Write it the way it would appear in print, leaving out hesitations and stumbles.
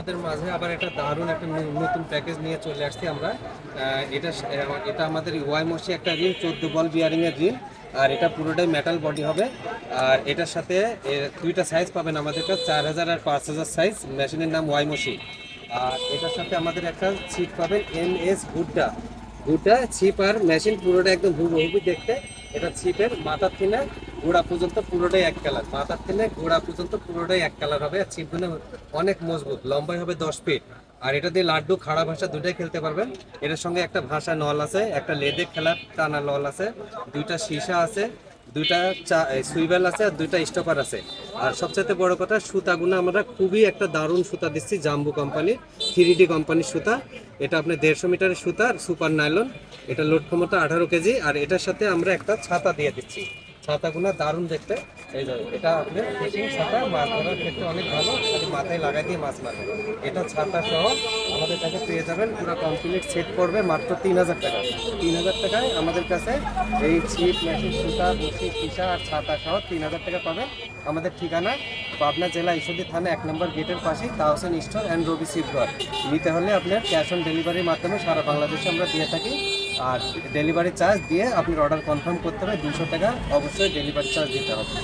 আপনাদের মাঝে আবার একটা দারুণ একটা নতুন প্যাকেজ নিয়ে চলে আসছি আমরা। এটা আমাদের ওয়াইমসি একটা রিল, 14 বল বিয়ারিং এর রিল। আর এটা পুরোটাই মেটাল বডি হবে। আর এটার সাথে দুইটা সাইজ পাবেন আমাদের কাছে, 4000 আর 5000 সাইজ। মেশিনের নাম ওয়াইমসি। আর এটার সাথে আমাদের একটা ছিপ পাবেন, এমএস হুডা। হুডা ছিপ আর মেশিন পুরোটা একদম হুবহু দেখতে। এটা ছিপের মাথার থেকে গোড়া পর্যন্ত পুরোটাই এক কালার, মাথার থেকে গোড়া পর্যন্ত পুরোটাই এক কালার হবে। আর ছিপগুলো অনেক মজবুত, লম্বাই হবে 10 ফিট। আর এটা দিয়ে লাড্ডু, খাড়া ভাষা দুটাই খেলতে পারবেন। এটার সঙ্গে একটা ভাষা নল আছে, একটা লেদে খেলার টানা নল আছে, দুইটা সীসা আছে, দুইটা সুইবেল আছে, আর দুইটা স্টপার আছে। আর সবচেয়ে বড় কথা, সুতাগুলো আমরা খুবই একটা দারুণ সুতা দিচ্ছি, জাম্বু কোম্পানির 3D কোম্পানির সুতা। এটা আপনার 150 মিটারের সুতা, আর সুপার নাইলন। এটা লোড ক্ষমতা 18 কেজি। আর এটার সাথে আমরা একটা ছাতা দিয়ে দিচ্ছি। ছাতাগুলো দারুণ দেখতে। এই যে এটা আপনার ফিশিং ছাতা, মাছ ধরার ক্ষেত্রে অনেক ভালো, খালি মাথায় লাগাই দিয়ে মাছ মারবে। এটা ছাতা সহ আমাদের কাছে পেয়ে যাবেন। পুরো কমপ্লিট সেট করবে মাত্র 3000 টাকা। 3000 টাকায় আমাদের কাছে এই ছিপ, মেশিন, সুতা, বসি, ফিসা আর ছাতা সহ 3000 টাকা পাবেন। আমাদের ঠিকানা পাবনা জেলা ঈশ্বরদী থানা 1 নম্বর গেটের পাশেই তাহসেন স্টোর অ্যান্ড রবি শিবঘর। নিতে হলে আপনার ক্যাশ অন ডেলিভারির মাধ্যমে সারা বাংলাদেশে আমরা দিয়ে থাকি। আর ডেলিভারি চার্জ দিয়ে আপনার অর্ডার কনফার্ম করতে হবে 200 টাকা, অবশ্যই ডেলিভারি চার্জ দিতে হবে।